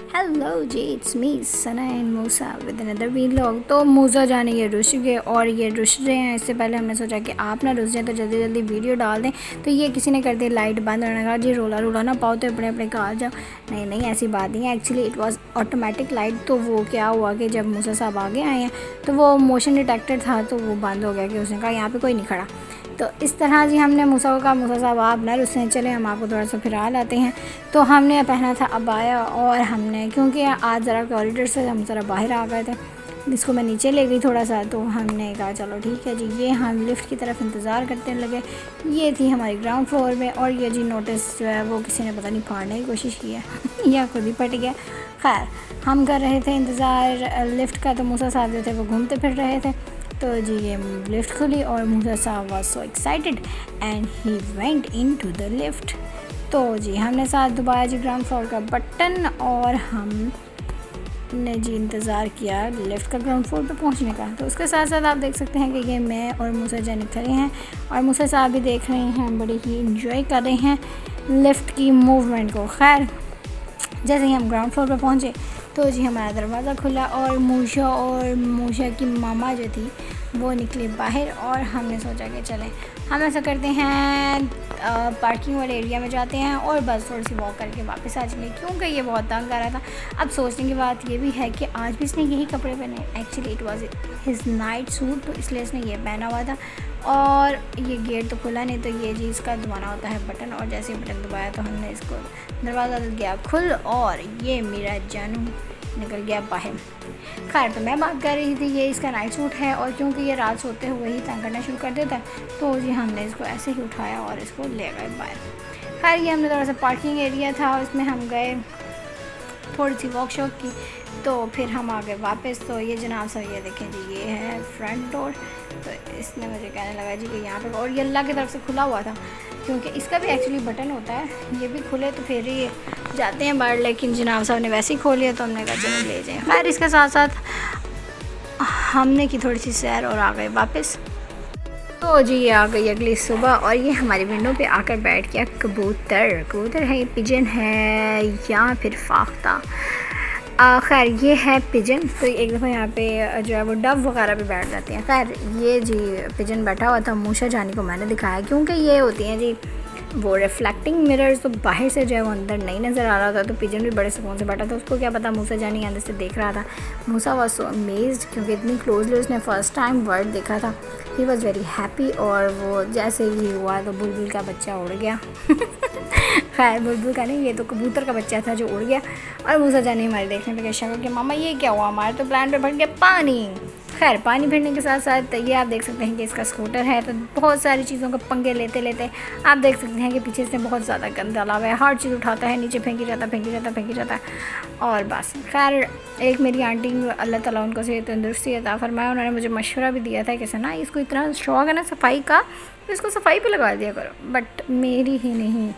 Hello जी, it's me Sana and Moosa with another vlog. तो मूसा जाने ये रुस गए और ये रुस रहे हैं। इससे पहले हमने सोचा कि आप ना रुस जाए तो जल्दी जल्दी वीडियो डाल दें। तो ये किसी ने कर दी लाइट बंद होने का, जी रोला ना पाओ तो अपने अपने घर जाओ। नहीं ऐसी बात नहीं है, actually it was automatic light. तो वो क्या हुआ कि जब मूसा साहब आगे आए हैं तो वो मोशन डिटेक्टर था तो वो बंद हो गया कि उसने कहा यहाँ पर कोई नहीं खड़ा। तो इस तरह जी हमने मूसा को कहा, मूसा साहब आप ना रुस्से चले, हम आपको थोड़ा सा फिरा लाते हैं। तो हमने पहना था अबाया और हमने क्योंकि आज ज़रा कॉरिडोर से हम ज़रा बाहर आ गए थे, इसको मैं नीचे ले गई थोड़ा सा। तो हमने कहा चलो ठीक है जी। ये हम लिफ्ट की तरफ इंतज़ार करते लगे। ये थी हमारी ग्राउंड फ्लोर में और ये जी नोटिस जो है वो किसी ने पता नहीं फाड़ने की कोशिश की है या खुद ही फट गया। खैर हम कर रहे थे इंतज़ार लिफ्ट का, तो मूसा साहब जो थे वो घूमते फिर रहे थे। तो जी ये लिफ्ट खुली और मूसा साहब was so excited and he went into the lift. तो जी हमने साथ दबाया जी ग्राउंड फ्लोर का बटन और हमने जी इंतज़ार किया लिफ्ट का ग्राउंड फ्लोर पे पहुंचने का। तो उसके साथ साथ आप देख सकते हैं कि ये मैं और मूसा जान खड़े हैं और मूसा साहब भी देख रहे हैं, बड़ी ही इंजॉय कर रहे हैं लिफ्ट की मूवमेंट को। खैर जैसे ही हम ग्राउंड फ्लोर पे पहुँचे तो जी हमारा दरवाज़ा खुला और मूशा की मामा जो थी वो निकले बाहर और हमने सोचा कि चलें हम ऐसा करते हैं पार्किंग वाले एरिया में जाते हैं और बस थोड़ी सी वॉक करके वापस आ जाएंगे, क्योंकि ये बहुत तंग कर रहा था। अब सोचने की बात ये भी है कि आज भी इसने यही कपड़े पहने, actually it was his night suit, तो इसलिए इसने ये पहना हुआ था। और ये गेट तो खुला नहीं, तो ये जी इसका दबाना होता है बटन, और जैसे ही बटन दबाया तो हमने इसको दरवाज़ा गया खुल और ये मेरा जानू निकल गया बाहर। खैर तो मैं बात कर रही थी, ये इसका नाइट सूट है और क्योंकि ये रात सोते हुए ही तंग करना शुरू कर देता है तो जी हमने इसको ऐसे ही उठाया और इसको ले गए बाहर। खैर ये हमने थोड़ा सा पार्किंग एरिया था उसमें हम गए, थोड़ी सी वर्कशॉप की, तो फिर हम आ गए वापस। तो ये जनाब साहब ये देखें जी ये है फ्रंट डोर। तो इसने मुझे कहने लगा जी कि यहाँ पर, और ये अल्लाह की तरफ से खुला हुआ था क्योंकि इसका भी एक्चुअली बटन होता है, ये भी खुले तो फिर ही जाते हैं बाहर, लेकिन जनाब साहब ने वैसे ही खोल लिया तो हमने कहा चलो ले जाएँ। खैर इसके साथ साथ हमने की थोड़ी सी सैर और आ गए वापस। तो जी ये आ गई अगली सुबह और ये हमारी विंडो पे आकर बैठ गया कबूतर है, ये पिजन है या फिर फाख्ता, खैर ये है पिजन। तो एक दफ़ा यहाँ पे जो है वो डव वगैरह भी बैठ जाती हैं। खैर ये जी पिजन बैठा हुआ था, मूसा जानी को मैंने दिखाया क्योंकि ये होती हैं जी वो रिफ्लेक्टिंग मिरर्स, तो बाहर से जो है वो अंदर नहीं नज़र आ रहा था। तो पिजन भी बड़े सुकून से बैठा था, उसको क्या पता मूसा जानी अंदर से देख रहा था। मूसा वाज सो अमेज्ड क्योंकि इतनी क्लोजली उसने फ़र्स्ट टाइम वर्ड देखा था। ही वाज वेरी हैप्पी और वो जैसे ही हुआ तो बुलबुल का बच्चा उड़ गया खैर बुलबुल का नहीं, ये तो कबूतर का बच्चा था जो उड़ गया। और मूसा जानी हमारे देखने पे शक कि मामा ये क्या हुआ, हमारे तो प्लांट पे भर गया पानी। खैर पानी भरने के साथ साथ ये आप देख सकते हैं कि इसका स्कूटर है, तो बहुत सारी चीज़ों का पंगे लेते लेते आप देख सकते हैं कि पीछे से बहुत ज़्यादा गंदा लगा है, हर चीज़ उठाता है नीचे फेंकी जाता है और बस। खैर एक मेरी आंटी अल्लाह ताला उनको सेहत तंदुरुस्ती अता फरमाया, उन्होंने मुझे मशवरा भी दिया था कि सना इसको इतना शौक है ना सफाई का, इसको सफाई पे लगा दिया करो, बट मेरी ही नहीं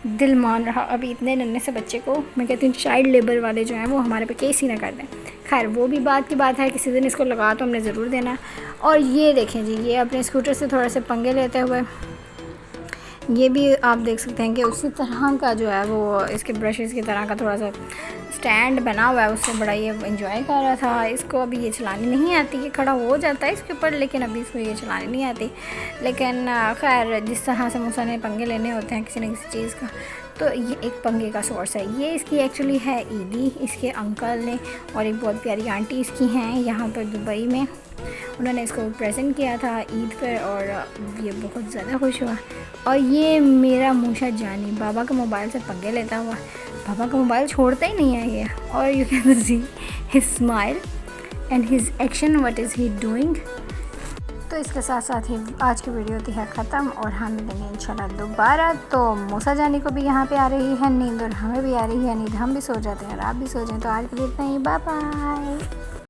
दिल मान रहा। अभी इतने नन्हे से बच्चे को मैं कहती हूँ चाइल्ड लेबर वाले जो हैं वो हमारे पे केस ही ना कर दें। खैर वो भी बात की बात है, किसी दिन इसको लगा तो हमने ज़रूर देना। और ये देखें जी ये अपने स्कूटर से थोड़ा से पंगे लेते हुए, ये भी आप देख सकते हैं कि उसी तरह का जो है वो इसके ब्रशेज़ की तरह का थोड़ा सा स्टैंड बना हुआ है, उससे बड़ा ये इंजॉय कर रहा था। इसको अभी ये चलानी नहीं आती, ये खड़ा हो जाता है इसके ऊपर, लेकिन अभी इसको ये चलानी नहीं आती। लेकिन खैर जिस तरह से मूसा ने पंगे लेने होते हैं किसी न किसी चीज़ का, तो ये एक पंगे का सोर्स है। ये इसकी एक्चुअली है ईदी, इसके अंकल ने और एक बहुत प्यारी आंटी इसकी हैं यहाँ पर दुबई में, उन्होंने इसको प्रेजेंट किया था ईद पर और ये बहुत ज़्यादा खुश हुआ। और ये मेरा मूसा जानी बाबा का मोबाइल से पंगे लेता हुआ, बाबा का मोबाइल छोड़ता ही नहीं है ये। और you can see his smile and his action, what is he doing. तो इसके साथ साथ ही आज की वीडियो होती है ख़त्म और हम मिलेंगे इंशाल्लाह दोबारा। तो मूसा जानी को भी यहाँ पे आ रही है नींद और हमें भी आ रही है नींद, हम भी सो जाते हैं और आप भी सो जाएं। तो आज के लिए इतना ही, बाय बाय।